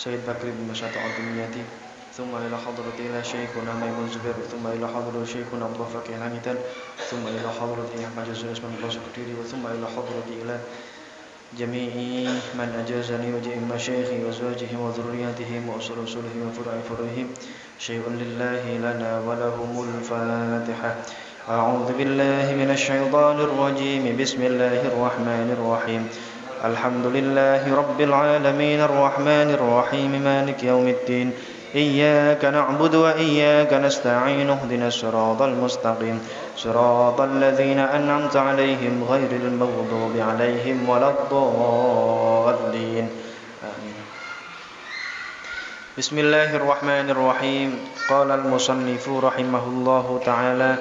سيد بكر بن مشاط الدنياتي ثم إلى حضرته شيخنا ميمون زبير ثم إلى حضرة شيخنا عبد الفقيه الهانيتان ثم إلى حضرته أحمد جزء اسم الله سكتيري وثم إلى حضرته إلى جميع من أجازني وجميع مشايخي وأزواجهم وذرياتهم وأصول رسولهم وفرع فرعهم شيء لله لنا ولهم الفاتحة. أعوذ بالله من الشيطان الرجيم بسم الله الرحمن الرحيم الحمد لله رب العالمين الرحمن الرحيم مالك يوم الدين إياك نعبد وإياك نستعين اهدنا الصراط المستقيم صراط الذين أنعمت عليهم غير المغضوب عليهم ولا الضالين آمين. بسم الله الرحمن الرحيم قال المصنف رحمه الله تعالى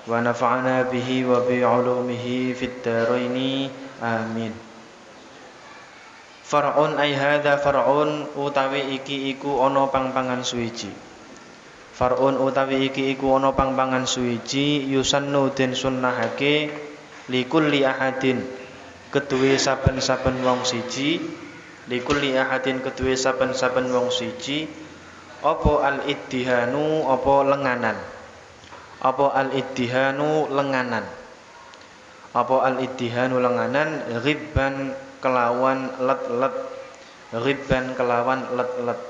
ونفعنا به وبعلومه في الدارين آمين. Far'un ay hadza far'un utawi iki iku ana pang-pangan suwiji. Far'un utawi iki iku ana pang-pangan suwiji yusannu den sunnahake likulli ahadin keduwe saben-saben wong siji likulli ahadin keduwe saben-saben wong siji apa al-iddihanu apa lenganan. Apa al-iddihanu lenganan. Apa al-iddihanu lenganan ghibban kelawan let-let ghibban kelawan let-let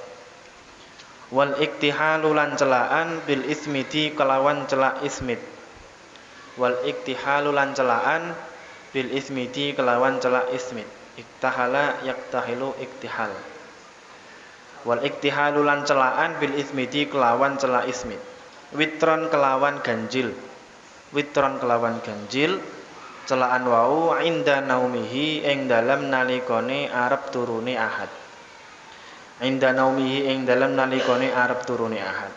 wal iktihalu lan celaan bil ismiti kelawan celak ismit wal iktihalu lan celaan bil ismiti kelawan celak ismit iktahala yaktahilu iktihal wal iktihalu lan celaan bil ismiti kelawan celak ismit witron kelawan ganjil witron kelawan ganjil celaan wau inda naumihi ing dalam nalikane arep turune ahad inda naumihi ing dalam nalikane arep turune ahad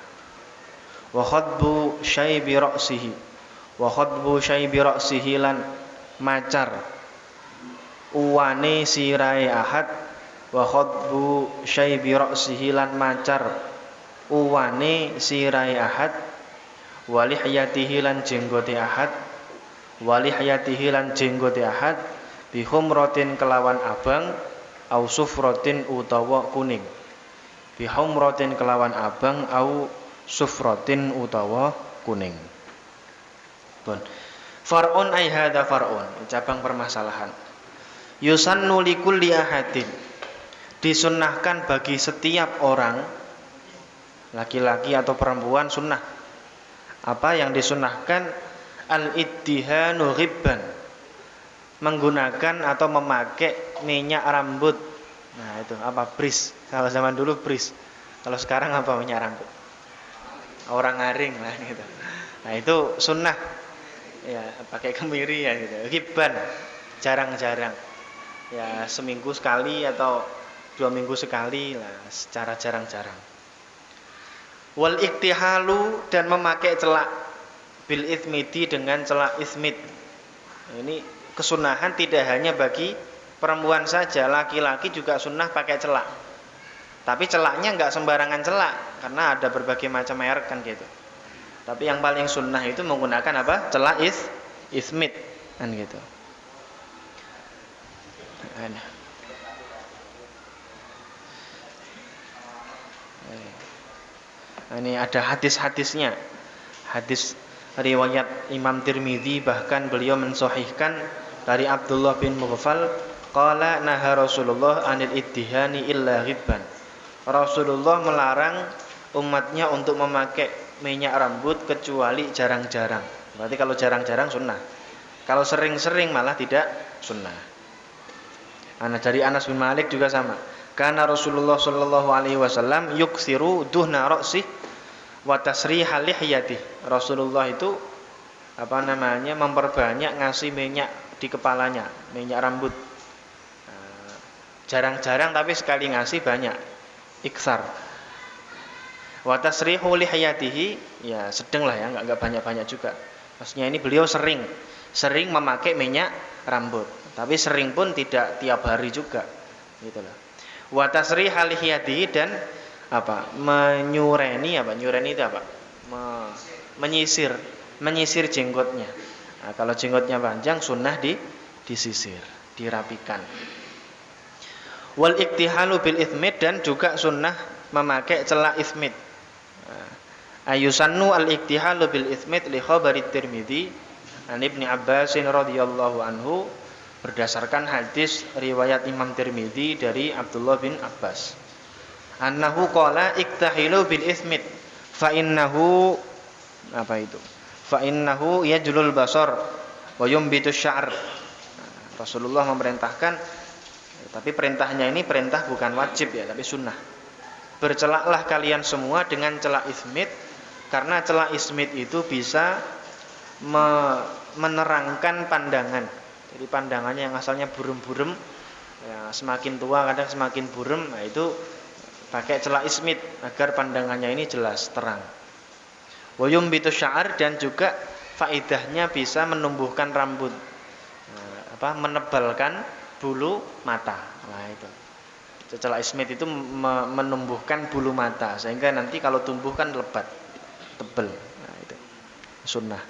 wa khadbu syaibi ra'sihi wa khadbu syaibi ra'sihi lan macar uwane sirahe ahad wa khadbu syaibi ra'sihi lan macar uwane sirahe ahad walihyatihi lan jenggote ahad walihayatihi lan jenggote ahad bihumratin kelawan abang au sufratin utawa kuning bihumratin kelawan abang au sufratin utawa kuning. Pun far'un ay hadza far'un cabang permasalahan yusannu likulli ahadin disunnahkan bagi setiap orang laki-laki atau perempuan sunnah. Apa yang disunnahkan? Al-iddihanu ghibban menggunakan atau memakai minyak rambut. Nah itu apa? Bris. Kalau zaman dulu bris. Kalau sekarang apa minyak rambut? Orang ngaring lah gitu. Nah itu sunnah. Ya pakai kemiri ya gitu. Ghibban jarang-jarang. Ya seminggu sekali atau 2 minggu sekali lah secara jarang-jarang. Wal iktihalu dan memakai celak bil ismiti dengan celak ismit. Ini kesunahan tidak hanya bagi perempuan saja, laki-laki juga sunnah pakai celak. Tapi celaknya enggak sembarangan celak karena ada berbagai macam merek kan gitu. Tapi yang paling sunnah itu menggunakan apa? Celak ismit kan gitu. Ini ada hadis-hadisnya. Hadis riwayat Imam Tirmidzi bahkan beliau mensahihkan dari Abdullah bin Mughfal qala naha Rasulullah anil iddihani illa ghibban. Rasulullah melarang umatnya untuk memakai minyak rambut kecuali jarang-jarang. Berarti kalau jarang-jarang sunnah. Kalau sering-sering malah tidak sunnah. Dari Anas bin Malik juga sama. Karena Rasulullah sallallahu alaihi wasallam yuksiru duhna ra'si wa tasriha lihyati. Rasulullah itu memperbanyak ngasih minyak di kepalanya, minyak rambut. Jarang-jarang tapi sekali ngasih banyak. Iksar. Wa tasrihu lihyatihi, ya sedang lah ya, enggak banyak-banyak juga. Maksudnya ini beliau sering memakai minyak rambut, tapi sering pun tidak tiap hari juga. Gitu loh. Wa tasriha lihyatihi dan menyureni nyureni itu apa? Menyisir jenggotnya. Nah, kalau jenggotnya panjang sunnah disisir, dirapikan. Wal iktihalu bil itsmit, dan juga sunnah memakai celak ismit. Ayusannu al iktihalu bil itsmit li khabari Tirmidzi an Ibnu Abbas radhiyallahu anhu, berdasarkan hadis riwayat Imam Tirmidzi dari Abdullah bin Abbas. Annahu qala iktahilu bil itsmit fa innahu apa itu? Fa innahu yajlul basar wa yumbitu sya'r. Rasulullah memerintahkan, tapi perintahnya ini perintah bukan wajib ya, tapi sunnah. Bercelaklah kalian semua dengan celak ismit, karena celak ismit itu bisa menerangkan pandangan. Jadi pandangannya yang asalnya buram-buram, ya, semakin tua kadang semakin buram, nah itu pakai celak ismit agar pandangannya ini jelas, terang. Wa yumbitu sya'r, dan juga faedahnya bisa menumbuhkan rambut, menebalkan bulu mata. Nah itu. Celak ismit itu menumbuhkan bulu mata, sehingga nanti kalau tumbuh kan lebat, tebal. Nah itu sunnah.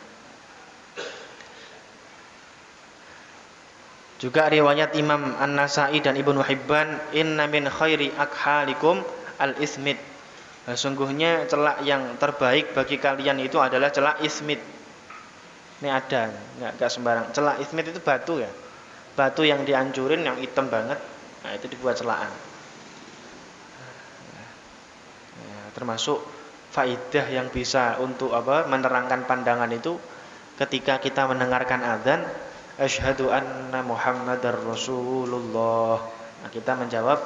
Juga riwayat Imam An-Nasa'i dan Ibnu Hibban, inna min khairi akhalikum al-ismit. Sungguhnya celak yang terbaik bagi kalian itu adalah celak ismit. Ini ada, enggak sembarang. Celak ismit itu batu ya. Batu yang dihancurin, yang hitam banget. Nah, itu dibuat celakan. Ya, termasuk faidah yang bisa untuk menerangkan pandangan itu ketika kita mendengarkan azan, asyhadu anna Muhammadar Rasulullah. Nah, kita menjawab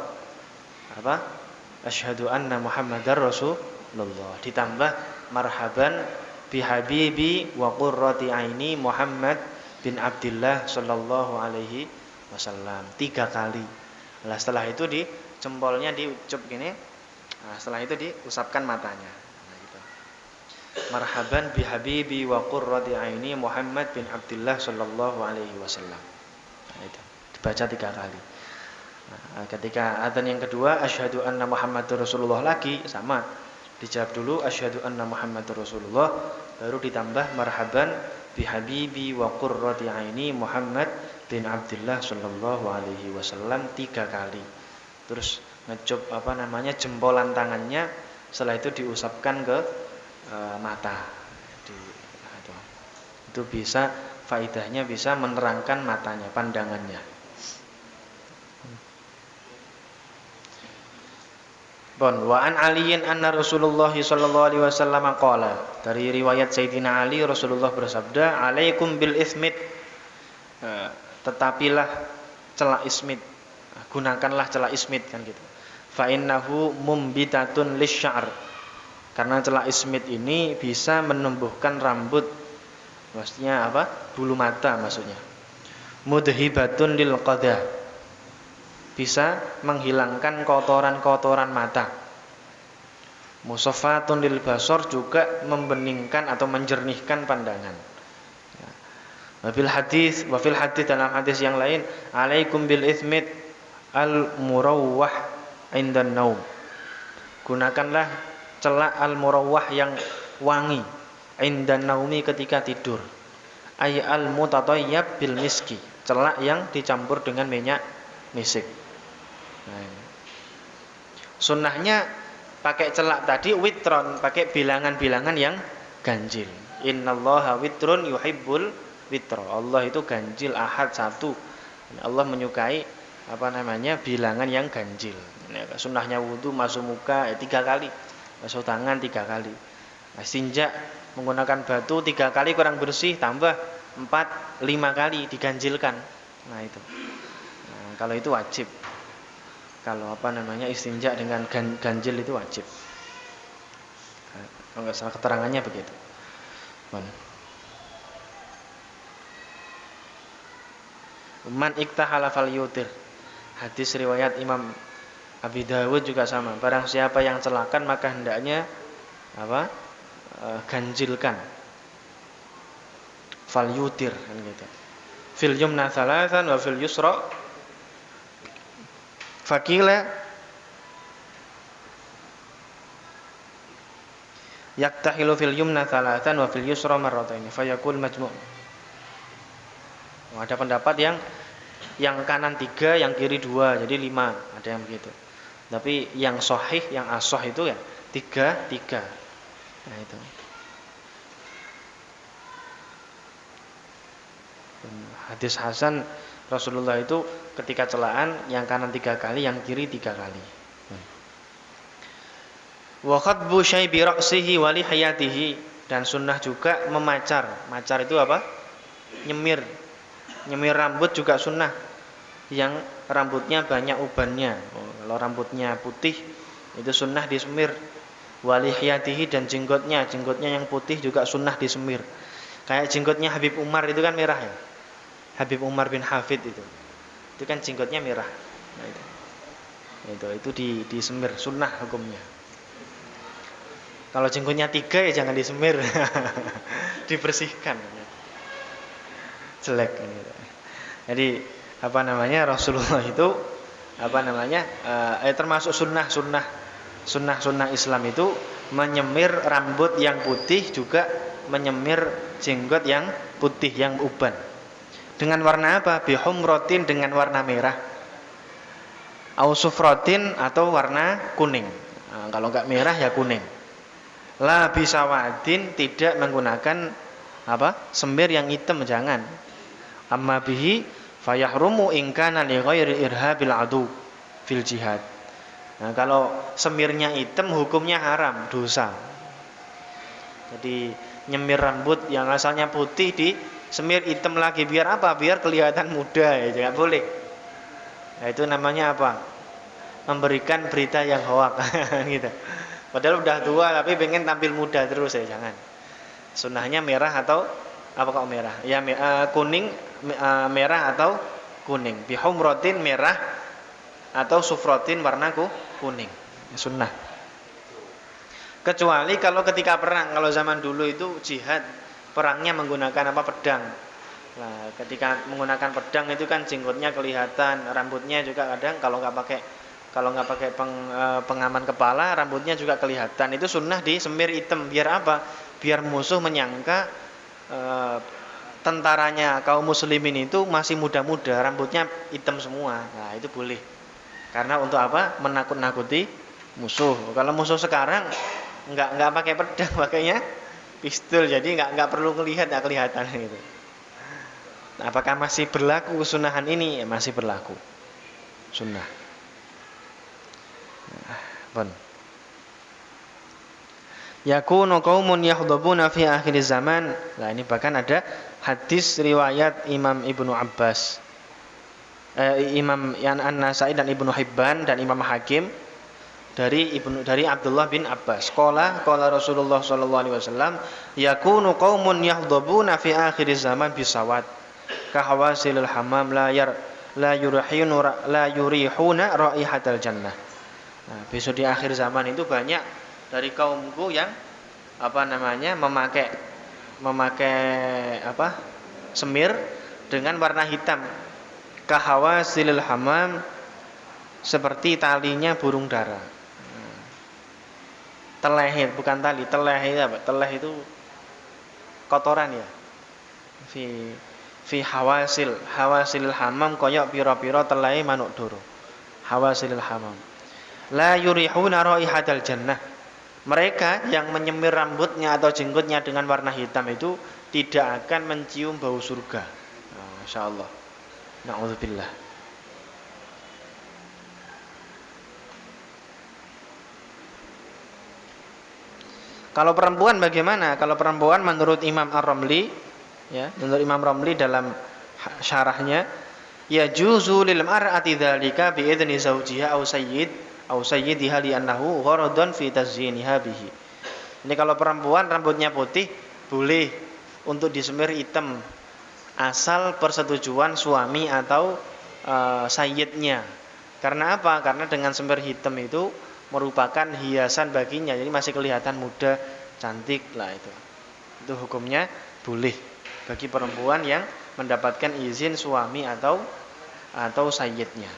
asyhadu anna Muhammadar Rasulullah, ditambah marhaban bihabibi wa qurrati aini Muhammad bin Abdillah sallallahu alaihi wasallam 3 kali. Nah, setelah itu di jempolnya diucup gini. Nah, setelah itu diusapkan matanya. Nah, gitu. Marhaban bihabibi wa qurrati aini Muhammad bin Abdillah sallallahu alaihi wasallam. Nah, itu dibaca 3 kali. Nah, ketika adzan yang kedua asyhadu anna Muhammadur Rasulullah lagi sama. Dijawab dulu asyhadu anna Muhammadur Rasulullah, baru ditambah marhaban bihabibi wa qurrati aini Muhammad bin Abdillah sallallahu alaihi wasallam 3 kali. Terus ngecup jempolan tangannya, setelah itu diusapkan ke mata. Itu bisa faedahnya bisa menerangkan matanya, pandangannya. Wa an Aliin anna Rasulullah sallallahu alaihi wasallam qala, dari riwayat Sayyidina Ali, Rasulullah bersabda, alaikum bil ismit, tetapilah celak ismit, gunakanlah celak ismit, kan gitu. Fa innahu mumbitatun lisya'r, karena celak ismit ini bisa menumbuhkan rambut, maksudnya bulu mata maksudnya. Mudhibatun lil qadah, bisa menghilangkan kotoran-kotoran mata. Musaffatun lil basar, juga membeningkan atau menjernihkan pandangan. Wafil hadis dalam hadis yang lain, alaikum bil itsmit al murawwah indan naum. Gunakanlah celak al murawwah yang wangi, indan naumi, ketika tidur. Ay al mutatayyab bil miski, celak yang dicampur dengan minyak misik. Nah, sunnahnya pakai celak tadi witron, pakai bilangan-bilangan yang ganjil. Innallaha witrun yuhibbul witro. Allah itu ganjil, ahad, 1. Allah menyukai bilangan yang ganjil. Sunnahnya wudu masuk muka 3 kali, masuk tangan 3 kali. Istinja menggunakan batu 3 kali kurang bersih, tambah 4, 5 kali diganjilkan. Nah itu. Nah, kalau itu wajib. Kalau istinja dengan ganjil itu wajib. Kalau nggak salah keterangannya begitu. Man iktahala fal yutir. Hadis riwayat Imam Abi Dawud juga sama. Barang siapa yang celakan maka hendaknya ganjilkan. Fal yutir, kan gitu. Fil yumna thalathan wa fil yusra fakila yaktahilu fil yumna thalathan wa fil yusra marrataini fayakul majmu'. Ada pendapat Yang kanan 3, yang kiri 2, jadi 5, ada yang begitu. Tapi yang sahih, yang ashah itu ya 3. Nah itu. Hadis hasan, Rasulullah itu ketika celaan yang kanan 3 kali, yang kiri 3 kali. Wa khatbu syaibi ra'sihi wa lihiyatihi, dan sunnah juga memacar. Macar itu apa? Nyemir rambut juga sunnah, yang rambutnya banyak ubannya. Kalau rambutnya putih itu sunnah disemir. Wa lihiyatihi, dan jenggotnya yang putih juga sunnah disemir. Kayak jenggotnya Habib Umar itu kan merah ya. Habib Umar bin Hafid itu kan jenggotnya merah. Nah, itu disemir, sunnah hukumnya. Kalau jenggotnya 3 ya jangan disemir, dibersihkan. Jelek. Jadi Rasulullah itu termasuk sunnah Islam itu menyemir rambut yang putih, juga menyemir jenggot yang putih, yang uban. Dengan warna apa? Bihumrotin, dengan warna merah. Au sufrotin, atau warna kuning. Nah, kalau enggak merah ya kuning. La bisawadin, tidak menggunakan semir yang hitam, jangan. Amma bihi fayahrumu in kana li ghairi irhabil adu fil jihad. Nah, kalau semirnya hitam hukumnya haram, dosa. Jadi nyemir rambut yang asalnya putih di semir hitam lagi, biar apa? Biar kelihatan muda ya, jangan boleh. Nah, itu namanya apa? Memberikan berita yang hoak gitu. Padahal udah tua tapi pengen tampil muda terus ya, jangan. Sunnahnya merah atau apa kok merah? Ya kuning, merah atau kuning. Bihumrotin, merah, atau sufrotin, warna kuning. Sunnah. Kecuali kalau ketika perang, kalau zaman dulu itu jihad, perangnya menggunakan pedang. Nah, ketika menggunakan pedang itu kan jenggotnya kelihatan, rambutnya juga kadang kalau nggak pakai pengaman kepala, rambutnya juga kelihatan. Itu sunnah disemir hitam, biar apa? Biar musuh menyangka tentaranya kaum muslimin itu masih muda-muda, rambutnya hitam semua. Nah, itu boleh. Karena untuk apa? Menakut-nakuti musuh. Kalau musuh sekarang nggak pakai pedang, pakainya pistol, jadi nggak perlu kelihatan gitu. Nah, apakah masih berlaku sunnahan ini? Ya, masih berlaku sunnah. Bon. Yakunu qaumun yahdhabuna fi akhir zaman. Nah, ini bahkan ada hadis riwayat Imam Ibnu Abbas, Imam An-Nasai dan Ibnu Hibban dan Imam Hakim dari Abdullah bin Abbas. Qala Rasulullah sallallahu alaihi wasallam, yakunu qaumun yahdhabuna fi akhir zaman bisawat kahawasilil hamam la yurihuna raihatal jannah. Nah, besok di akhir zaman itu banyak dari kaumku yang memakai semir dengan warna hitam, kahawasilil hamam, seperti talinya burung dara. Teleh, bukan tali, teleh itu apa? Teleh itu kotoran ya. Fi hawasilil hamam, koyok piro-piro teleh manuk doro. Hawasilil hamam. La yurihuna raihatal jannah. Mereka yang menyemir rambutnya atau jenggotnya dengan warna hitam itu tidak akan mencium bau surga. Masyaallah. Na'udzubillah. Kalau perempuan bagaimana? Kalau perempuan menurut Imam Ar-Ramli, ya, menurut Imam Ramli dalam syarahnya, ya juzu lil mar'ati dzalika bi idzni zawjiha aw sayyidiha li annahu gharadun fi tazyiniha bihi. Ini kalau perempuan rambutnya putih boleh untuk disemir hitam asal persetujuan suami atau sayyidnya. Karena apa? Karena dengan semir hitam itu merupakan hiasan baginya, jadi masih kelihatan muda, cantik lah itu. Itu hukumnya boleh bagi perempuan yang mendapatkan izin suami atau sayyidnya.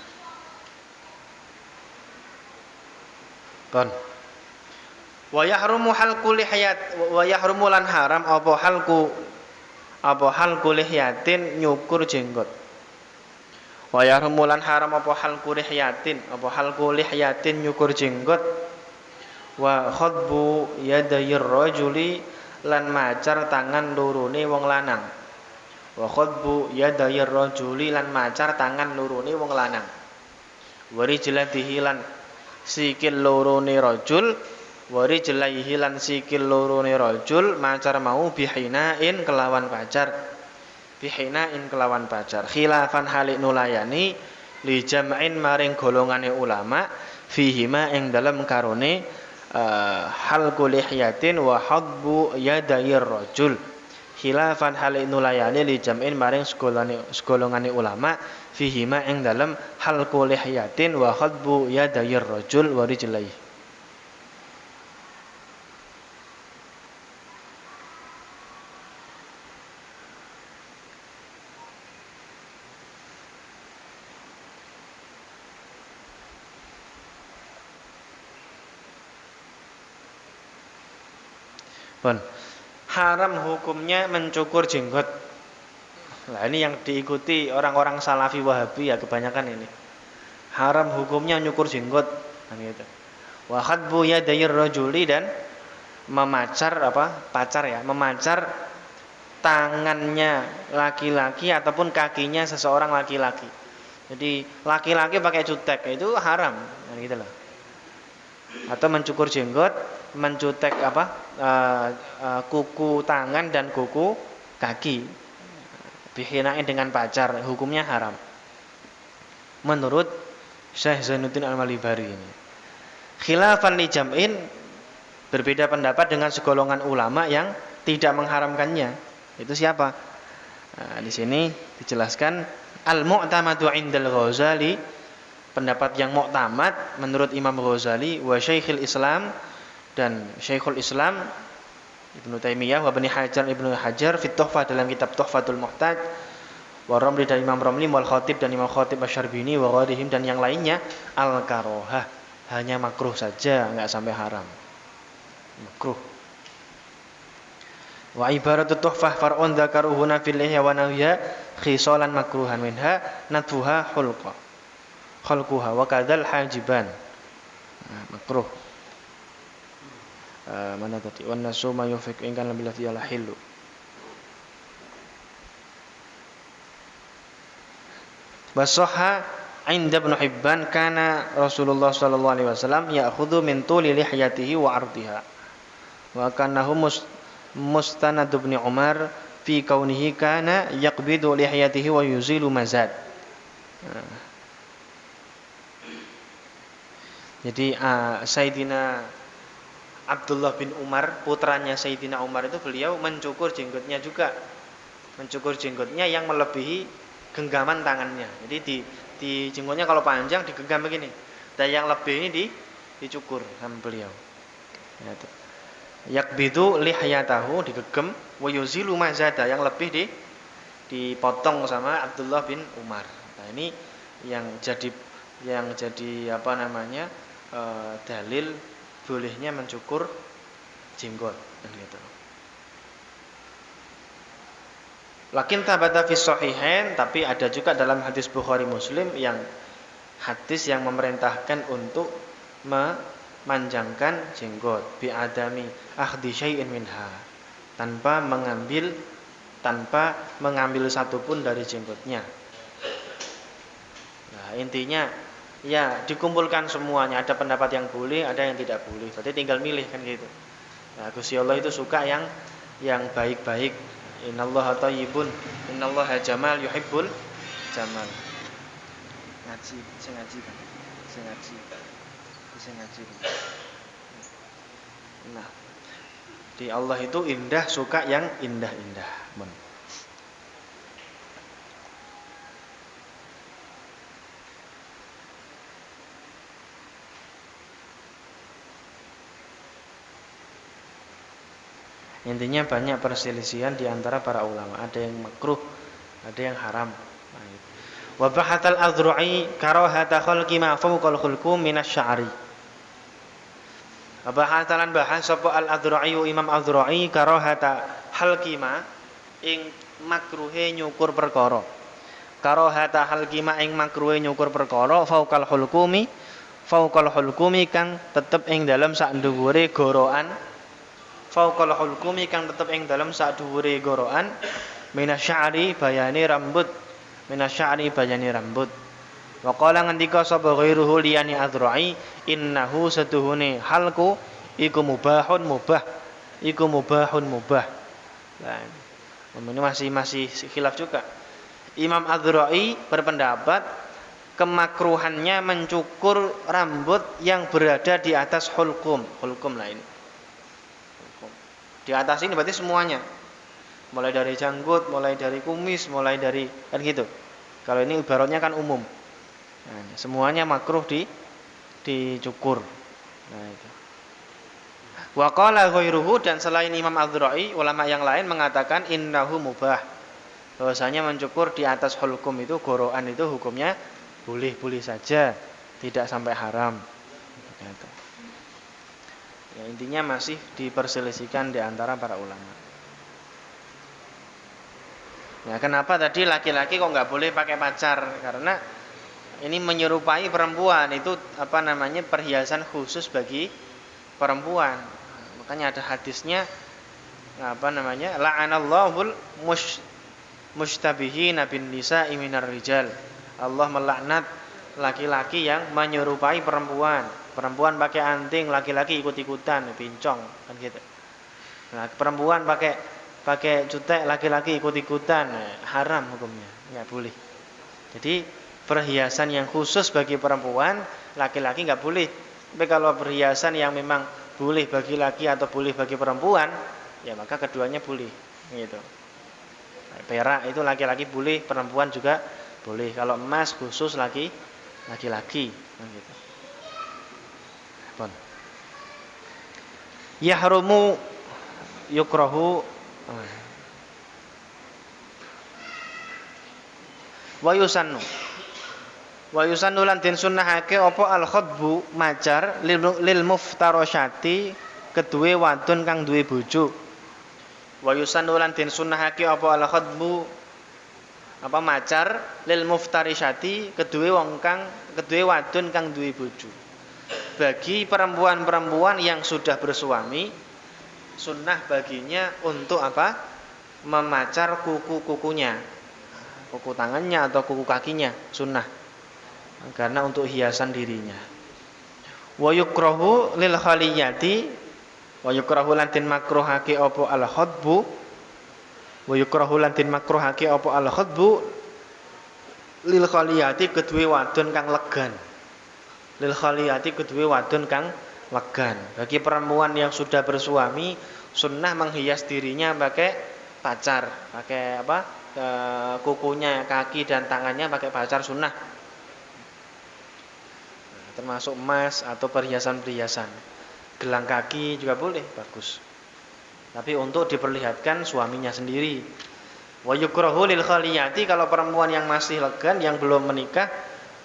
Bon. Wa yahrumu halqu lihiyat, wa yahrumu lan haram apa halqu lihyatin, nyukur jenggot. Wa yahrumu lan haram apa halqu lihyatin, apa halqu lihyatin nyukur jenggot. Wa khadbu yadayir rajuli lan macar tangan lurune wong lanang. Wa khadbu yadayir rajuli lan macar tangan lurune wong lanang. Wa rijlatihi lan sikil lorone rajul, wa rijlaihi lan sikil lorone rajul macar mau bihinain kelawan pacar. Bihinain kelawan pacar. Khilafan halik nulayani li jam'in maring golongane ulama fihima ing dalem karone halqu lihyatin wa hadbu yadayir rajul. Khilafan halik nulayani li jam'in maring segolongane ulama fihima ing dalem halqu lihyatin wa hadbu yadayir rajul wa rijlaihi. Bon. Haram hukumnya mencukur jenggot. Nah, ini yang diikuti orang-orang Salafi Wahabi ya kebanyakan ini. Haram hukumnya nyukur jenggot, kan gitu. Wa khadbu yadayir rajuli dan memacar pacar ya, memacar tangannya laki-laki ataupun kakinya seseorang laki-laki. Jadi laki-laki pakai cutek itu haram, kan gitu loh. Atau mencukur jenggot, mencutek kuku tangan dan kuku kaki bihinain dengan pacar, hukumnya haram menurut Syekh Zainuddin Al-Malibari ini. Khilafan li jam'in, berbeda pendapat dengan segolongan ulama yang tidak mengharamkannya. Itu siapa? Nah, di sini dijelaskan al-mu'tamadu 'indal Ghazali, pendapat yang mu'tamad menurut Imam Ghazali wa Syekhul Islam dan Syekhul Islam Ibnu Taimiyah wa Ibnu Hajar fit Tuhfah dalam kitab Tuhfatul Muhtaj wa Ramli dan Imam Ramli wal Khatib dan Imam Khatib Asy-Syarbini wa ghairihim dan yang lainnya al-karohah, hanya makruh saja, enggak sampai haram. Makruh. Wa ibaratut tuhfah far'un dzakaruhuna fil lihya wa nawiya khisalan makruhan minha natfuha khalquha wa kadzal hajiban. Nah, makruh. Mana tadi wan nasu ma yufik ingkan bil lafiyal hilu. Basahha inda Ibnu Hibban kana Rasulullah sallallahu alaihi wasallam ya'khudhu min tuli lihyatihi wa 'ardiha wa kanahu mustanad Ibnu Umar fi kaunihi kana yaqbidu lihyatihi wa yuzilu mazad. Jadi Sayyidina Abdullah bin Umar, putranya Sayyidina Umar itu beliau mencukur jenggotnya juga. Mencukur jenggotnya yang melebihi genggaman tangannya. Jadi di jenggotnya kalau panjang digenggam begini. Dan yang lebih ini dicukur sama beliau. Yakbidu lihyatahu digegem wa yuzilu mazada yang lebih dipotong sama Abdullah bin Umar. Nah, ini yang jadi dalil bolehnya mencukur jenggot gitu. Lakin tabata fi sahihain, tapi ada juga dalam hadis Bukhari Muslim yang hadis yang memerintahkan untuk memanjangkan jenggot bi adami akhdi syai'in minha, tanpa mengambil satu pun dari jenggotnya. Nah, intinya ya dikumpulkan semuanya, ada pendapat yang boleh, ada yang tidak boleh. Berarti tinggal milih kan gitu. Nah, Gusti Allah itu suka yang baik-baik. Innallaha thayyibun, innallaha jamal yuhibbul jamal. Ngaji kan. Ngaji. Nah, di Allah itu indah, suka yang indah-indah. Intinya banyak perselisihan di antara para ulama. Ada yang makruh, ada yang haram. Wa bahatal adru'i karahata khalqi ma fawqal khulqum minasy-sya'ri. Bahatalan bahas sapa al-adru'i Imam Adru'i karahata halqi ma ing makruhe nyukur perkara. Karahata halqima ing makruhe nyukur perkara fauqal hulqumi kang tetep ing dalem sak dhuwure gorokan fauqal hulqumi kang tetep ing dalem sak dhuwure gorokan minasy'ari bayane rambut wa qala ngendika sapa ghairuhu liyani adrai innahu satuhune halku iku mubahun mubah. Nah, ini masih khilaf juga. Imam Adrai berpendapat kemakruhannya mencukur rambut yang berada di atas hulqum lah ini. Di atas ini berarti semuanya. Mulai dari janggut, mulai dari kumis, mulai dari kan gitu. Kalau ini ibaratnya kan umum. Nah, semuanya makruh dicukur. Nah, itu. Wa qala ghairuhu dan selain Imam Adrai, ulama yang lain mengatakan innahu mubah. Bahwasanya mencukur di atas hulqum itu gorokan itu hukumnya boleh saja, tidak sampai haram. Gitu. Ya, intinya masih diperselisihkan di antara para ulama. Ya, kenapa tadi laki-laki kok nggak boleh pakai pacar? Karena ini menyerupai perempuan, itu perhiasan khusus bagi perempuan. Makanya ada hadisnya la'anallahul mushtabihina bin nisa'i minar rijal. Allah melaknat laki-laki yang menyerupai perempuan. Perempuan pakai anting, laki-laki ikut-ikutan, pincong kan gitu. Nah, perempuan pakai cutek, laki-laki ikut-ikutan, haram hukumnya, enggak boleh. Jadi perhiasan yang khusus bagi perempuan, laki-laki enggak boleh. Tapi kalau perhiasan yang memang boleh bagi laki atau boleh bagi perempuan, ya maka keduanya boleh gitu. Perak itu laki-laki boleh, perempuan juga boleh. Kalau emas khusus laki-laki gitu. Pun. Yahrumu yukrahu wa yusannu lan den sunnahake apa al khutbu macar lil muftarosyati keduwe wadon kang duwe bojo. Wa yusannu lan den sunnahake apa al khutbu macar lil muftarisati keduwe wadon kang duwe bojo. Bagi perempuan-perempuan yang sudah bersuami, sunnah baginya untuk memacar kuku-kukunya, kuku tangannya atau kuku kakinya, sunnah. Karena untuk hiasan dirinya. Wa yukrahu lil khaliyati wa yukrahu lan den makruhake apa al khutbu wa yukrahu lan den makruhake apa al khutbu lil khaliyati keduwe wadon kang legan. Lil khaliyati keduwe wadon kang legan. Bagi perempuan yang sudah bersuami, sunnah menghias dirinya pakai pacar, pakai kukunya, kaki dan tangannya pakai pacar sunnah. Termasuk emas atau perhiasan-perhiasan. Gelang kaki juga boleh, bagus. Tapi untuk diperlihatkan suaminya sendiri. Wa yukrahu lil khaliyati, kalau perempuan yang masih legan yang belum menikah,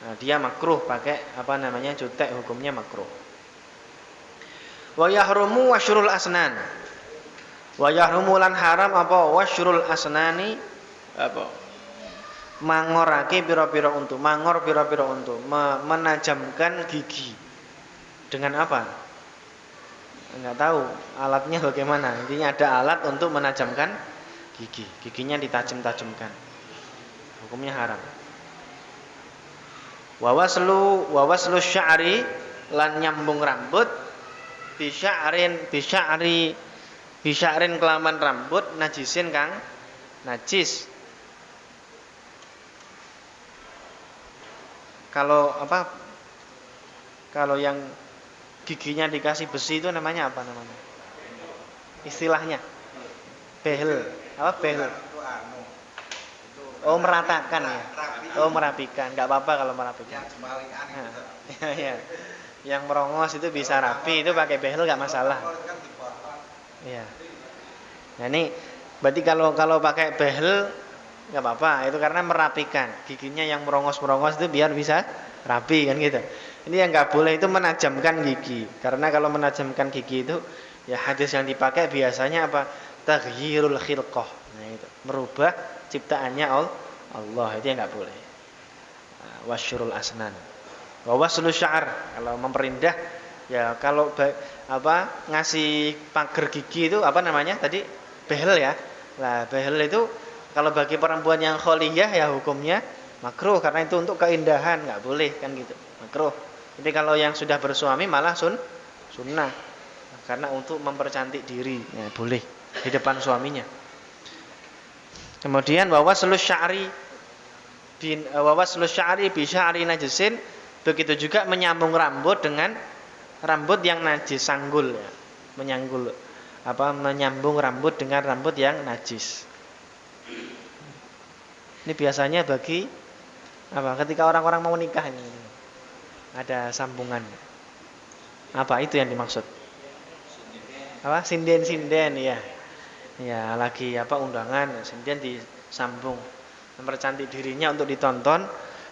nah, dia makruh pakai jutek, hukumnya makruh. Wa yahrumu wasyrul asnan. Wa yahrumu lan haram apa wasyrul asnani mangorake pira-pira untu, menajamkan gigi. Dengan apa? Enggak tahu alatnya bagaimana. Intinya ada alat untuk menajamkan gigi. Giginya ditajam-tajamkan. Hukumnya haram. Wa waslu sya'ri lan nyambung rambut bisya'rin kelaman rambut najisin kang najis. Kalau yang giginya dikasih besi itu namanya apa namanya? Istilahnya behel. Behel? Oh, meratakan ya. Oh, merapikan. Enggak apa-apa kalau merapikan. Ya. Yang merongos itu bisa rapi, itu pakai behel enggak masalah. Iya. Nah, ini berarti kalau pakai behel enggak apa-apa, itu karena merapikan. Giginya yang merongos-merongos itu biar bisa rapi kan gitu. Ini yang enggak boleh itu menajamkan gigi. Karena kalau menajamkan gigi itu ya hadis yang dipakai biasanya taghyirul khilqah. Nah, itu merubah ciptaannya Allah, itu enggak boleh. Wasyurul asnan. Wa waslu sya'ar, kalau memperindah ya, kalau ngasih pagar gigi itu apa namanya tadi? Behel ya. Nah, behel itu kalau bagi perempuan yang kholiyah ya hukumnya makruh, karena itu untuk keindahan, enggak boleh kan gitu. Makruh. Tapi kalau yang sudah bersuami malah sunnah. Karena untuk mempercantik diri, ya boleh di depan suaminya. Kemudian wa waslu sya'ri bi sya'ri najisin, begitu juga menyambung rambut dengan rambut yang najis, sanggul ya. Menyambung rambut dengan rambut yang najis. Ini biasanya bagi ketika orang-orang mau nikah ini ada sambungan. Apa itu yang dimaksud? Sinden ya. Ya, lagi undangan, sinden disambung. Mempercantik dirinya untuk ditonton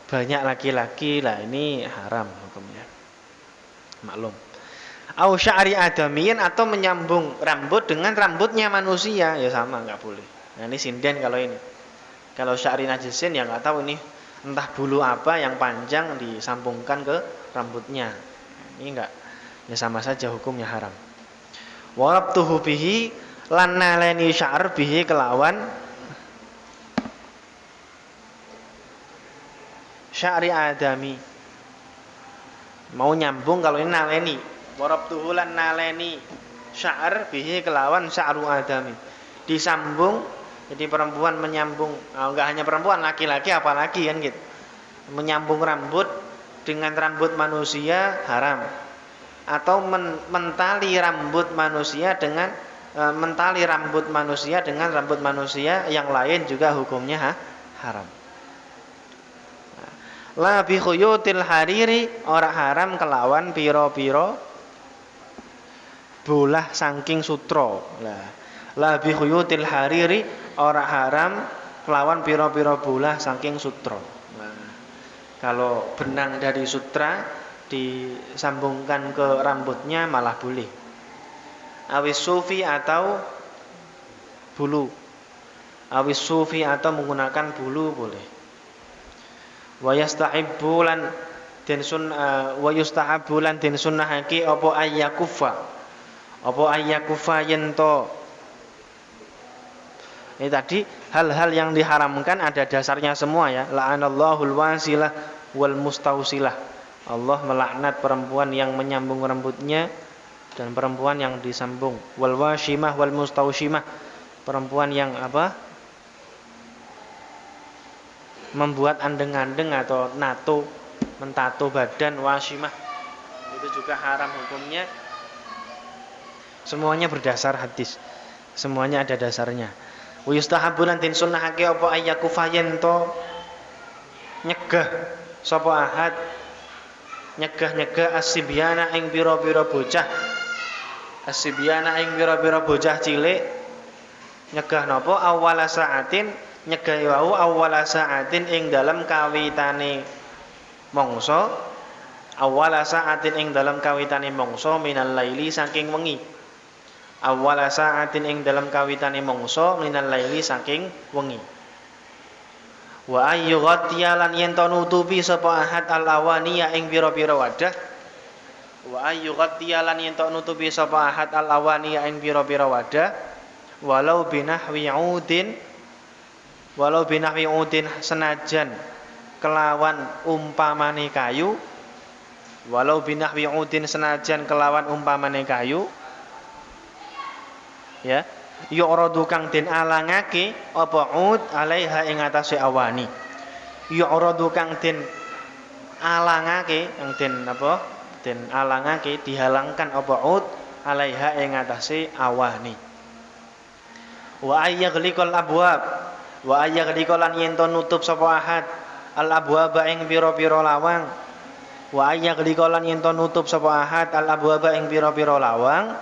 banyak laki-laki. Lah ini haram hukumnya. Maklum. Au sya'ri adamiyin, atau menyambung rambut dengan rambutnya manusia, ya sama, enggak boleh. Nah, ini sinden kalau ini. Kalau sya'ri najisin ya enggak tahu ini entah bulu apa yang panjang disambungkan ke rambutnya. Ini enggak, ya sama saja hukumnya haram. Wa rabtuhu bihi lan naleni sya'ar bihi kelawan sya'ri adami. Mau nyambung kalau ini naleni. Wa rabtuhu lan naleni sya'ar bihi kelawan sya'ru adami. Disambung, jadi perempuan menyambung, enggak hanya perempuan, laki-laki apalagi kan gitu. Menyambung rambut dengan rambut manusia haram. Atau mentali rambut manusia dengan rambut manusia yang lain juga hukumnya haram. La bi khuyutil hariri, ora haram kelawan pira-pira bolah saking sutra. La bi khuyutil hariri, ora haram kelawan pira-pira bolah saking sutra. Kalau benang dari sutra disambungkan ke rambutnya malah boleh. Awis sufi atau bulu. Awis sufi atau menggunakan bulu boleh. Wa yastahabbu lan den sunnahake apa ayyakufa. Apa ayyakufa yento. Ini tadi hal-hal yang diharamkan ada dasarnya semua ya. La'anallahul wasilah wal mustausilah. Allah melaknat perempuan yang menyambung rambutnya dan perempuan yang disambung. Wal washimah wal mustaushimah, perempuan yang membuat andeng-andeng atau mentato badan, washimah. Itu juga haram hukumnya. Semuanya berdasar hadis. Semuanya ada dasarnya. Wa yustahabbu lan tin sunnahake apa ayyakufa yento nyegah sapa ahad, nyegah as-sibyana ing pira-pira bocah. As-sibyana ing pira-pira bocah cilik. Nyegah napa? Awwala sa'atin, nyegah wau awwala sa'atin ing dalam kawitane mangsa. Awwala sa'atin ing dalam kawitane mangsa minal laili saking wengi. Awwala sa'atin ing dalam kawitane mangsa minal laili saking wengi. Wa ayyughatiya lan yen to nutupi sapa ahad al-awaniya ing pira-pira wadah. Wa ayyughatiya lan yen to nutupi sapa ahad al-awaniya ing pira-pira wadah, walau binahwi udin senajan kelawan umpamane kayu. Walau binahwi udin senajan kelawan umpamane kayu. Ya. Yu'radu kang den alangake apa ud alaiha ing atase awani. Yu'radu kang den alangake, den alangake, dihalangkan apa ud alaiha ing atase awani. Wa ayyaghliqal abwab, wa ayyaghliqal yen to nutup sapa ahad al abwaba ing pira-pira lawang. Wa ayyaghliqal yen to nutup sapa ahad al abwaba ing pira-pira lawang.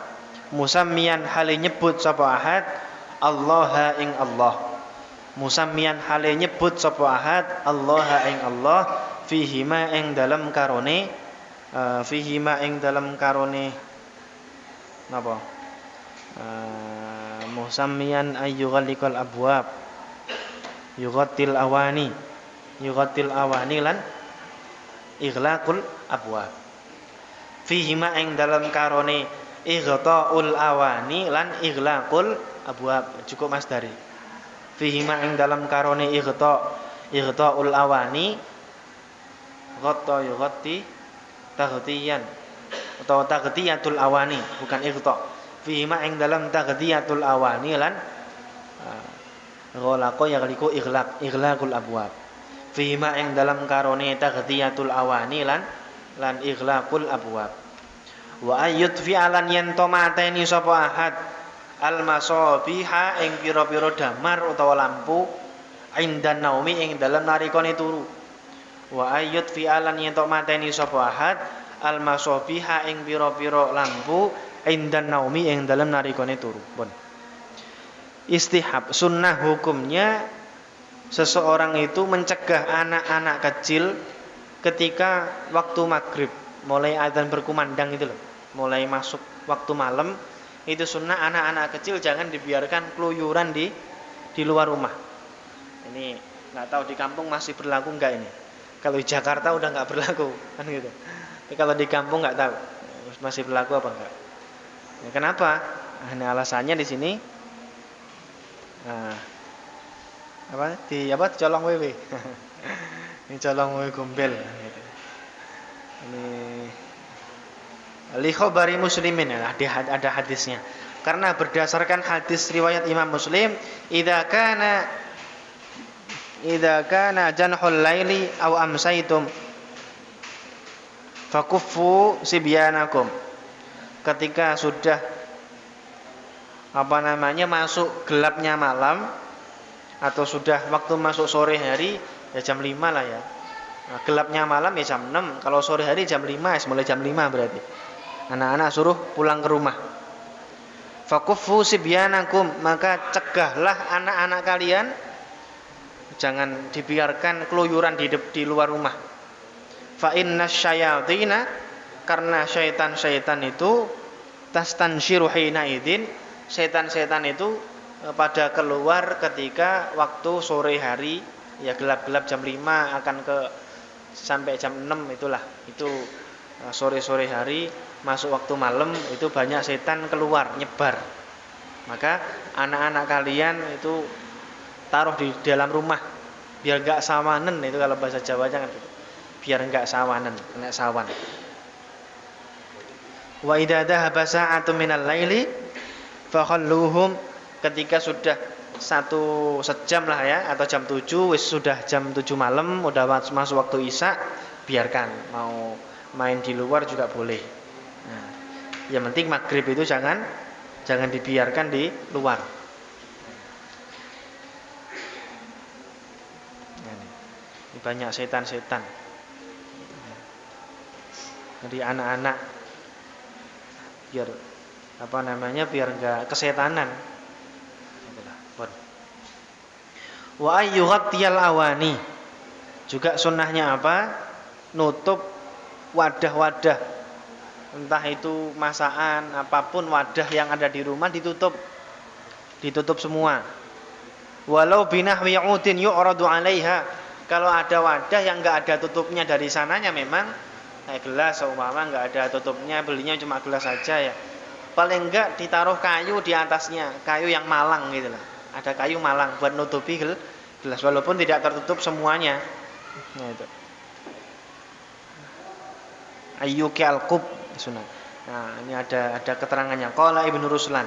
Musammiyan hale nyebut sapa ahad Allah ing Allah. Musammiyan hale nyebut sapa ahad Allah ing Allah fihima ing dalam karone napa? Musammiyan ayyughalikal abwab. yughattil awani. Yughattil awani lan ighlaqul abwab. Fihi ma ing dalam karone ighta'ul awani lan ighlaqul abwab. Cukup Mas dari. Fihi ma ing dalam karone ighta'ul awani ghatta yughatti taghtiyan atau taghtiyatul awani, bukan ighta. Fihi ma ing dalam taghtiyatul awani lan ghalaqo yaghliqu ighlaqul abwab. Fihi ma ing dalam karone taghtiyatul awani lan ighlaqul abwab. Wa ayyud fi'alan yen to mateni sapa ahad al masabiha ing pira-pira damar utawa lampu indan naumi ing dalam narikane turu. Wa ayyud fi'alan yen to mateni sapa ahad al masabiha ing pira-pira lampu indan naumi ing dalam narikane turu. Pun istihab sunnah hukumnya seseorang itu mencegah anak-anak kecil ketika waktu maghrib mulai adzan berkumandang itu loh, mulai masuk waktu malam itu sunnah anak-anak kecil jangan dibiarkan keluyuran di luar rumah. Ini nggak tahu di kampung masih berlaku enggak ini. Kalau di Jakarta udah nggak berlaku kan gitu. Tapi kalau di kampung nggak tahu masih berlaku apa enggak. Ya, kenapa? Ini alasannya di sini. Nah, colong wewe. Ini colong wewe gombel gitu. Ini li khabari muslimin, ada hadisnya. Karena berdasarkan hadis riwayat Imam Muslim, idza kana janhul laili aw amsaitum fakuffu sibyanakum. Ketika sudah masuk gelapnya malam atau sudah waktu masuk sore hari ya jam 5 lah ya. Nah, gelapnya malam ya jam 6. Kalau sore hari jam 5, mulai jam 5 berarti. Anak-anak suruh pulang ke rumah. Fakuffu sibyanakum, maka cegahlah anak-anak kalian jangan dibiarkan keluyuran di luar rumah. Fa inna syayatina, karena syaitan-syaitan itu tastansyiru hina idzin, setan-setan itu pada keluar ketika waktu sore hari ya gelap-gelap jam 5 akan ke sampai jam 6 itulah. Itu sore-sore hari masuk waktu malam itu banyak setan keluar nyebar. Maka anak-anak kalian itu taruh di dalam rumah biar enggak sawanen, itu kalau bahasa Jawanya kan gitu. Biar enggak sawanen, kena sawan. Wa idza dhahaba sa'atun minal laili fakhalluhum, ketika sudah sejam lah ya atau jam 7 sudah jam 7 malam udah masuk waktu isya, biarkan mau main di luar juga boleh. Nah, yang penting maghrib itu jangan dibiarkan di luar. Ini banyak setan-setan. Jadi anak-anak biar biar enggak kesetanan. Wa ayyughattiyal awani, juga sunnahnya apa? Nutup wadah-wadah, entah itu masakan apapun, wadah yang ada di rumah ditutup semua. Walau binahwi udin yu'radu 'alaiha, kalau ada wadah yang enggak ada tutupnya dari sananya, memang kayak gelas seumpama enggak ada tutupnya, belinya cuma gelas saja ya, paling enggak ditaruh kayu di atasnya, kayu yang malang gitu lah. Ada kayu malang buat nutupi gelas walaupun tidak tertutup semuanya. Nah itu. Ayyuki al-qub sunnah. Nah, ini ada keterangannya. Qala Ibnu Ruslan.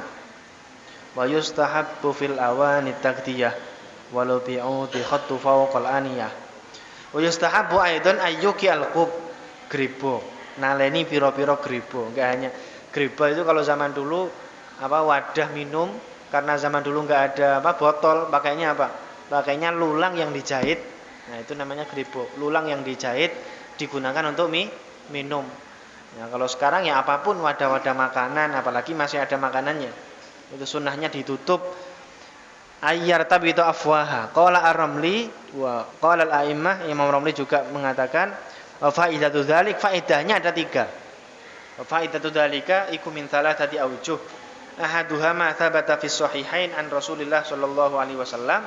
Wa yustahabbu fil awani taghdiyah walau bi'udi khattu fawqal aniyah. Wa yustahabbu aidan ayyuki al-qub, gribo. Naleni pira-pira gribo. Enggak hanya gribo itu kalau zaman dulu wadah minum. Karena zaman dulu nggak ada botol, pakainya pakainya lulang yang dijahit. Nah itu namanya gribo, lulang yang dijahit digunakan untuk minum. Nah kalau sekarang ya apapun wadah-wadah makanan, apalagi masih ada makanannya, itu sunnahnya ditutup. Ayyar tabitu afwaha. Qala ar-Ramli wa qala al-a'immah, Imam Ramli juga mengatakan faidatu dzalik, faedahnya ada 3. Faidatu dzalika iku min thalathati awjuh. Ahaduha ma thabata fi sahihain an Rasulillah sallallahu alaihi wasallam.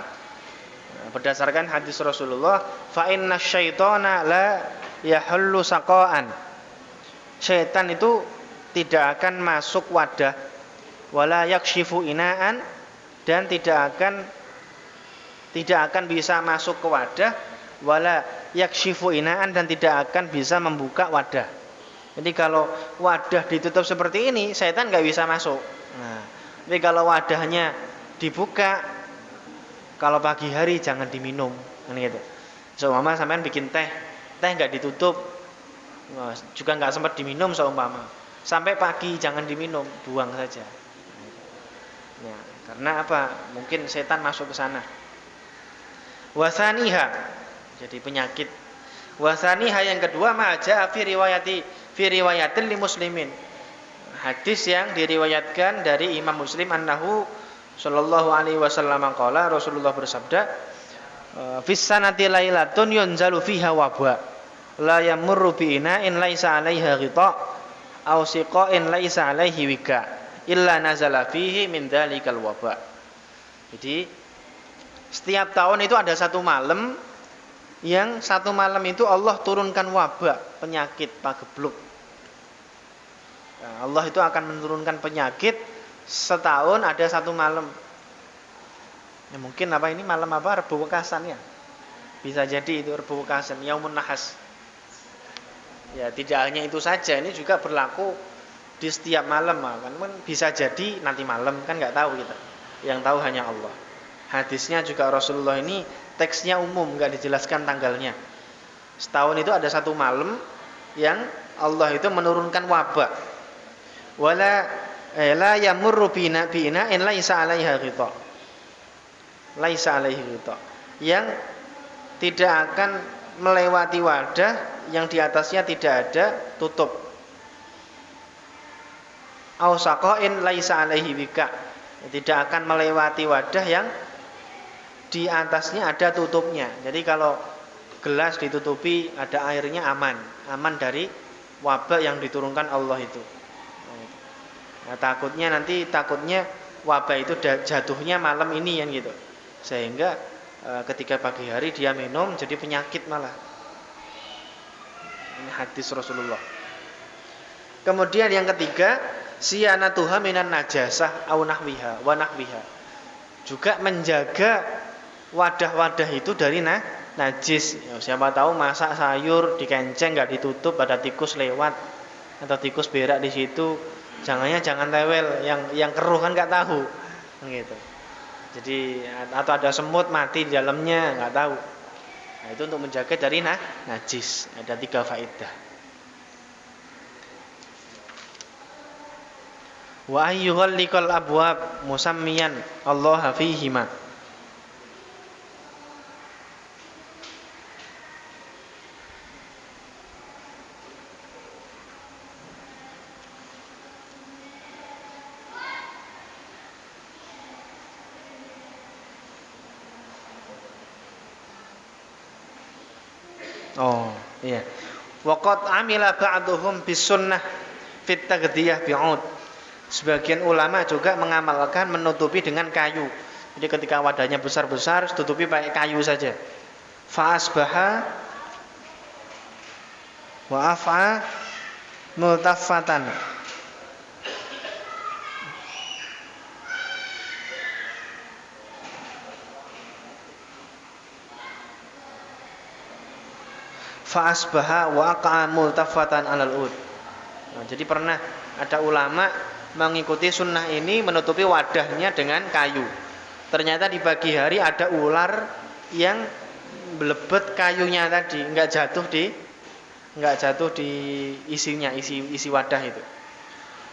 Berdasarkan hadis Rasulullah, fa inna syaitana la yahullu saqaan. Syaitan itu tidak akan masuk wadah, wala yakshifu inaan, dan tidak akan bisa masuk ke wadah, wala yakshifu inaan, dan tidak akan bisa membuka wadah. Jadi kalau wadah ditutup seperti ini, syaitan nggak bisa masuk. Nah, tapi kalau wadahnya dibuka, kalau pagi hari jangan diminum, kan gitu. Seumpama sampean bikin teh nggak ditutup, juga nggak sempat diminum seumpama. Sampai pagi jangan diminum, buang saja. Ya, karena apa? Mungkin setan masuk ke sana. Wasaniha, jadi penyakit. Wasaniha yang kedua, maja fi riwayatin li muslimin. Hadis yang diriwayatkan dari Imam Muslim, annahu sallallahu alaihi wasallam qala, Rasulullah bersabda, fis sanati lailatun yunzalu fiha waba, la yamurru bi ina'in laisa 'alaiha ghita' aw siqa'in laisa 'alaihi wika illa nazala fihi min dzalikal waba. Jadi setiap tahun itu ada satu malam, yang satu malam itu Allah turunkan wabah, penyakit pagebluk. Nah, Allah itu akan menurunkan penyakit setahun ada satu malam. Ya, mungkin apa ini malam apa? Rebu Wekasan ya. Bisa jadi itu Rebu Wekasan, Yaumun Nahas. Ya, tidak hanya itu saja, ini juga berlaku di setiap malam, kan bisa jadi nanti malam, kan nggak tahu kita. Yang tahu hanya Allah. Hadisnya juga Rasulullah ini teksnya umum, nggak dijelaskan tanggalnya. Setahun itu ada satu malam yang Allah itu menurunkan wabah. Wala la yamurru bina in laisa 'alaiha ghita. Laisa 'alaihi ghita. Yang tidak akan melewati wadah yang di atasnya tidak ada tutup. Au saqain laisa 'alaihi wika. Tidak akan melewati wadah yang di atasnya ada tutupnya. Jadi kalau gelas ditutupi ada airnya, aman dari wabah yang diturunkan Allah itu. Nah, takutnya wabah itu jatuhnya malam ini, yang gitu. Sehingga ketika pagi hari dia minum jadi penyakit malah. Ini hadis Rasulullah. Kemudian yang ketiga, siyanatuha minan najasah au nahwiha wa nahwiha. Juga menjaga wadah-wadah itu dari najis. Ya, siapa tahu masak sayur dikenceng nggak ditutup, ada tikus lewat atau tikus berak di situ. Jangan tewel, yang keruh kan nggak tahu, gitu. Jadi atau ada semut mati di dalamnya, nggak tahu. Nah, itu untuk menjaga dari najis. Ada 3 faedah. Wa ayyuhallikal abwab musammiyan Allah fihima. Oh, iya. Waqad amila ba'duhum bisunnah fit taghdiyah bi'ud. Sebagian ulama juga mengamalkan menutupi dengan kayu. Jadi ketika wadahnya besar-besar, tutupi pakai kayu saja. Fa asbaha wa afa multaffatan. Fa asbaha wa aq'a multaffatan 'alal ud. Nah, jadi pernah ada ulama mengikuti sunnah ini, menutupi wadahnya dengan kayu. Ternyata di pagi hari ada ular yang belebet kayunya tadi, enggak jatuh di isinya, isi wadah itu.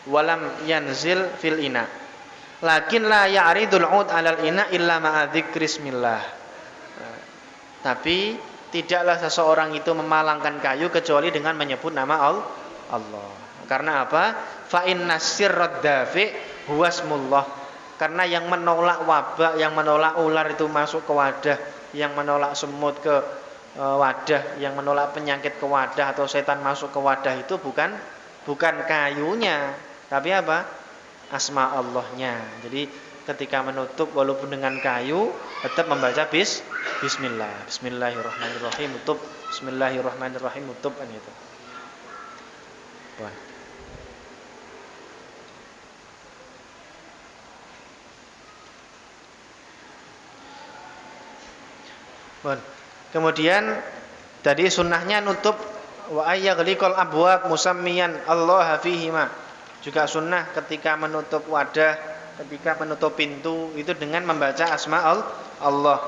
Walam yanzil fil ina. Lakin la ya'ridul 'ud 'alal ina illa ma'a dzikrismillah. Nah, tapi tidaklah seseorang itu memalangkan kayu kecuali dengan menyebut nama Allah. Karena apa? Fa inna sirrad dafi huwa ismullah. Karena yang menolak wabah, yang menolak ular itu masuk ke wadah, yang menolak semut ke wadah, yang menolak penyakit ke wadah atau setan masuk ke wadah itu bukan kayunya, tapi apa? Asma Allahnya. Jadi ketika menutup walaupun dengan kayu tetap membaca bismillah. Bismillahirrahmanirrahim tutup. Bismillahirrahmanirrahim tutup kan itu. Wah. Bon. Kemudian tadi sunnahnya nutup wa ayyaghliqal abwab musammiyan Allah fihima. Juga sunnah ketika menutup wadah, ketika menutup pintu itu dengan membaca asma Allah.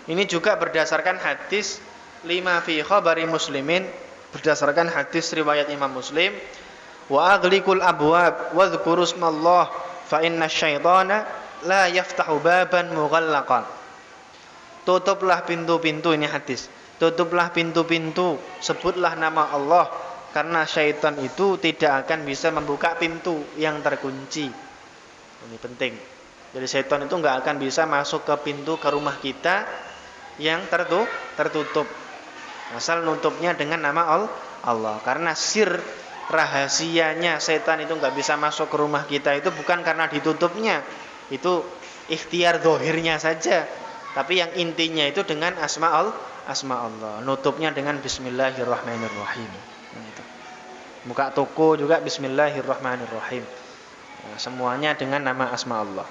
Ini juga berdasarkan hadis lima fi khabari muslimin, berdasarkan hadis riwayat Imam Muslim, wa aghliqul abwab wa dzkuru ismallah fa inna syaitana la yaftahu baban mughallaqan. Tutuplah pintu-pintu, ini hadis. Tutuplah pintu-pintu, sebutlah nama Allah, karena syaitan itu tidak akan bisa membuka pintu yang terkunci. Ini penting. Jadi syaitan itu enggak akan bisa masuk ke pintu ke rumah kita yang tertutup. Asal nutupnya dengan nama Allah. Karena sir rahasianya syaitan itu enggak bisa masuk ke rumah kita itu bukan karena ditutupnya. Itu ikhtiar zahirnya saja. Tapi yang intinya itu dengan asma Allah. Nutupnya dengan bismillahirrahmanirrahim. Buka toko juga bismillahirrahmanirrahim. Nah, semuanya dengan nama asma Allah.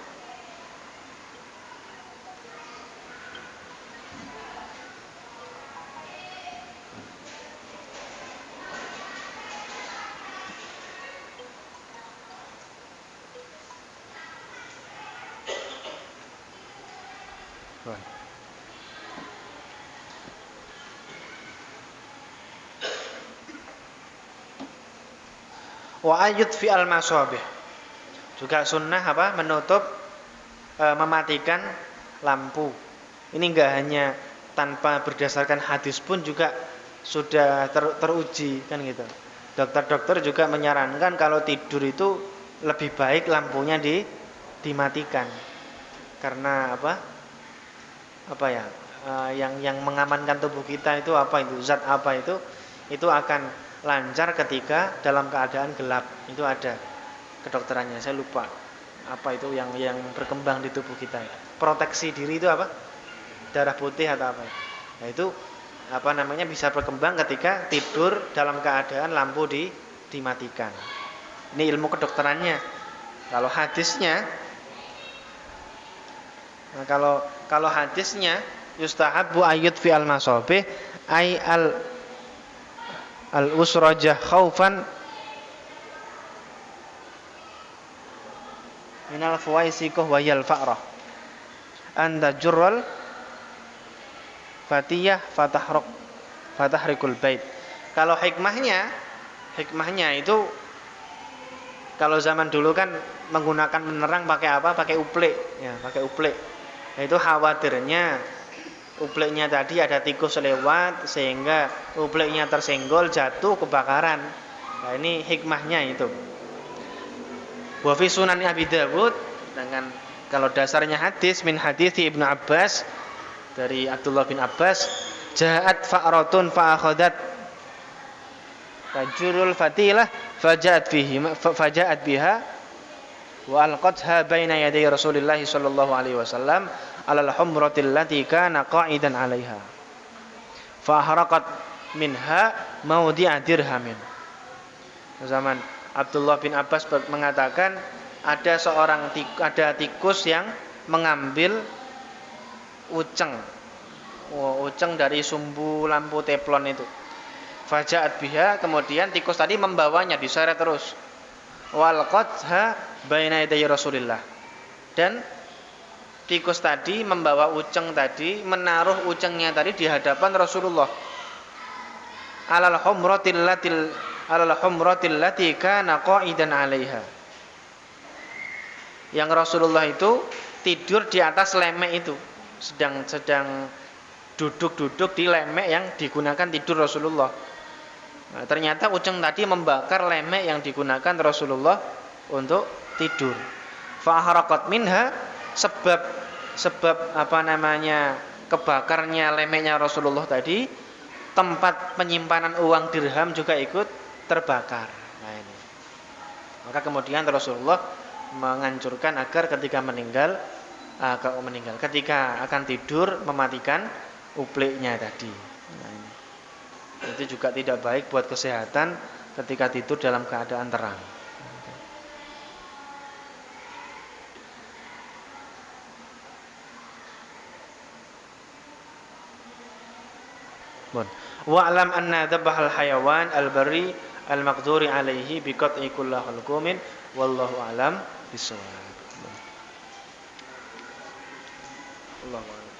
Wa ayyud fi al-masabih. Juga sunnah apa? Menutup mematikan lampu. Ini enggak hanya tanpa berdasarkan hadis pun juga sudah teruji kan gitu. Dokter-dokter juga menyarankan kalau tidur itu lebih baik lampunya dimatikan. Karena apa? Apa ya? Yang mengamankan tubuh kita itu apa itu? Zat apa itu akan lancar ketika dalam keadaan gelap. Itu ada kedokterannya, saya lupa apa itu yang berkembang di tubuh kita. Proteksi diri itu apa? Darah putih atau apa? Nah itu apa namanya bisa berkembang ketika tidur dalam keadaan lampu dimatikan. Ini ilmu kedokterannya. Kalau hadisnya, nah kalau hadisnya yustahabbu ayyud fi al-masabih ay al-usrajah khaufan minal fuwaisikoh wayal fa'rah anda jurral fatiyah fatahrikul bait. Kalau hikmahnya itu kalau zaman dulu kan menggunakan penerang pakai apa? Pakai uplek ya, pakai uplek. Nah, itu khawatirnya upleknya tadi ada tikus lewat sehingga upleknya tersenggol jatuh kebakaran. Nah, ini hikmahnya itu. Wa fi sunan Abi Dawud, dengan kalau dasarnya hadis min hadis Ibnu Abbas dari Abdullah bin Abbas, ja'at fa'ratun fa'akhadat tajurul fatilah faja'at biha wa alqatha baina yaday Rasulillah sallallahu alaihi wasallam alal humratil lati kana qa'idan 'alaiha fa haraqat minha mawdi'a dirhamin. Zaman Abdullah bin Abbas mengatakan ada tikus yang mengambil uceng dari sumbu lampu teflon itu. Faja'at biha, kemudian tikus tadi membawanya diseret terus. Walqatha baina yaday Rasulillah. Dan tikus tadi membawa uceng tadi, menaruh ucengnya tadi di hadapan Rasulullah. Alal humratil lati kana qa'idan 'alaiha. Yang Rasulullah itu tidur di atas lemek itu, sedang duduk di lemek yang digunakan tidur Rasulullah. Nah, ternyata uceng tadi membakar lemek yang digunakan Rasulullah untuk tidur. Fa haraqat minha, sebab apa namanya kebakarnya lemeknya Rasulullah tadi, tempat penyimpanan uang dirham juga ikut terbakar. Nah ini. Maka kemudian Rasulullah menganjurkan agar ketika meninggal ketika akan tidur mematikan upliknya tadi. Nah, ini. Itu juga tidak baik buat kesehatan ketika tidur dalam keadaan terang. Wa'lam anna dhabhal hayawan al-barri al-maqduri alaihi biqat'i kulli hulqumin wallahu a'lam bissawab. Allahu a'lam.